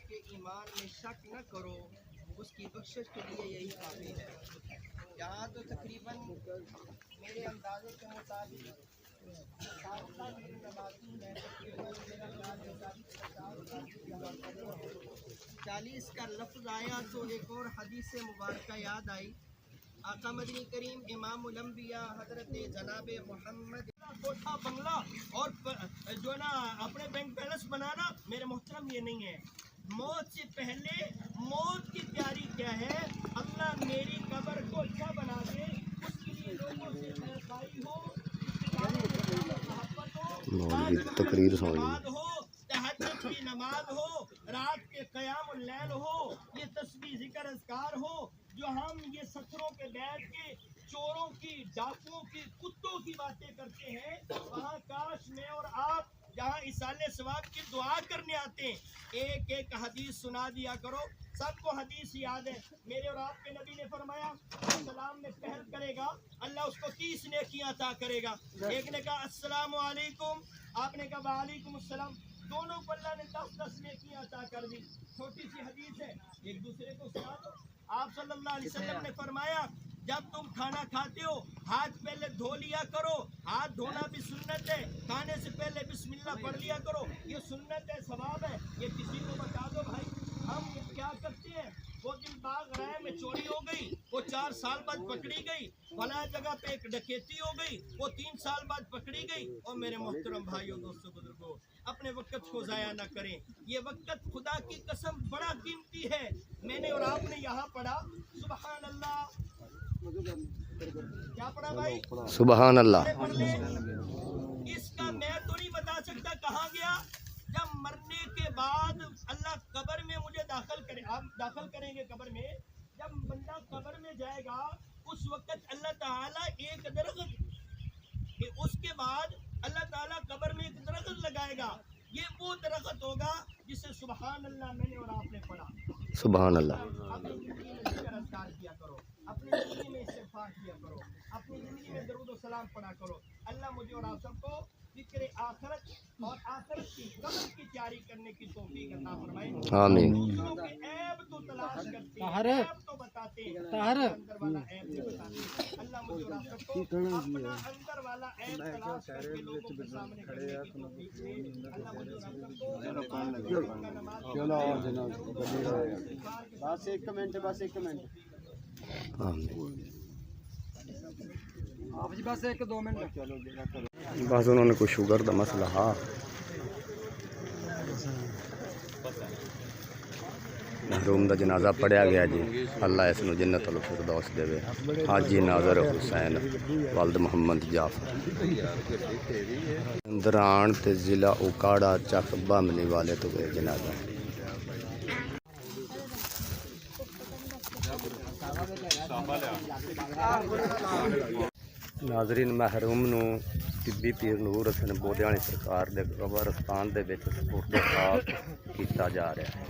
کہ ایمان میں شک نہ کرو اس کی بخشش کے لیے یہی کافی ہے۔ یہاں تو تقریباً میرے اندازے کے مطابق 40 کا لفظ آیا تو ایک اور حدیث مبارکہ یاد آئی۔ آقا مدنی کریم امام الانبیاء حضرت جناب محمد کوٹھا بنگلہ اور جو نا اپنے بینک بیلنس بنانا میرے محترم یہ نہیں ہے۔ موت سے پہلے موت کی تیاری کیا ہے؟ اللہ میری قبر کو اچھا بنا دے، اس کے لیے لوگوں سے خیرخواہی ہو، تقریر ہو، تہجد کی نماز ہو، رات کے قیام اللیل ہو، یہ تسبیح ذکر اذکار ہو، جو ہم یہ ستروں پہ بیٹھ کے چوروں کی، ڈاکوؤں کی، کتوں کی باتیں کرتے ہیں، وہاں کاش میں اور آپ جہاں اصال ثواب کی دعا کرنے آتے ہیں ایک ایک حدیث سنا دیا کرو۔ سب کو حدیث یاد ہے، میرے اور آپ کے نبی نے فرمایا سلام میں پہل کرے گا اللہ اس کو 30 نیکیاں عطا کرے گا۔ ایک نے کہا السلام علیکم، آپ نے کہا وعلیکم السلام، دونوں کو اللہ نے 10 نیکیاں عطا کر دی۔ چھوٹی سی حدیث ہے، ایک دوسرے کو سنا دو۔ آپ صلی اللہ علیہ وسلم نے فرمایا جب تم کھانا کھاتے ہو ہاتھ پہلے دھو لیا کرو، ہاتھ دھونا بھی سنت ہے، کھانے سے پہلے بسم اللہ پڑھ لیا کرو، یہ سنت ہے، ثواب ہے۔ یہ کسی کو بتا دو بھائی، ہم کیا کرتے ہیں؟ وہ دن باغ رائے میں چوری ہو گئی، وہ 4 سال بعد پکڑی گئی، فلاں جگہ پہ ایک ڈکیتی ہو گئی، وہ 3 سال بعد پکڑی گئی۔ اور میرے محترم بھائیوں دوستوں بزرگوں، اپنے وقت کو ضائع نہ کریں، یہ وقت خدا کی قسم بڑا قیمتی ہے۔ میں نے اور آپ نے یہاں پڑھا سبحان اللہ، کیا پڑھا بھائی؟ سبحان اللہ۔ اس کا میں تو نہیں بتا سکتا کہاں گیا۔ جب مرنے کے بعد اللہ قبر میں مجھے داخل کرے، آپ داخل کریں گے قبر میں، جب بندہ قبر میں جائے گا اس وقت اللہ تعالیٰ ایک درخت، اس کے بعد اللہ تعالیٰ قبر میں ایک درخت لگائے گا، یہ وہ درخت ہوگا جسے سبحان اللہ میں نے اور آپ نے پڑھا۔ سبحان اللہ۔ اپنی زندگی میں ذکر اذکار کیا کرو، اپنی زندگی میں استغفار کیا کرو، اپنی زندگی میں درود و سلام پڑھا کرو۔ اللہ مجھے اور آپ سب کو ذکر آخرت اور آخرت کی قبر کی تیاری کرنے کی توفیق عطا فرمائے۔ آمین۔ دوسروں کے عیب تو تلاش کرتے ہیں، عیب تو بتاتے ہیں، اندر والا عیب نہیں بتاتے۔ اللہ مجھے اور آپ سب کو اپنا اندر والا عیب تلاش کر کے لوگوں کے سامنے کرنے کی توفیق دے۔ اللہ مجھے اور آپ سب کو بس ایک منٹ، بس ایک منٹ، بس 1-2 منٹ، بس انہوں نے کوئی شوگر کا مسئلہ ہاں محروم دا جنازہ پڑھیا گیا جی، اللہ اس نو جنت الفردوس دے۔ حاجی ناظر حسین والد محمد جعفر دران تے ضلع اوکاڑا چک بامنی والے تو گئے جنازہ۔ ناظرین محروم نو طبی پیر نور حسن بودیانی سرکار دے قبرستان دے وچ سپرد خاک کیتا جا رہا ہے۔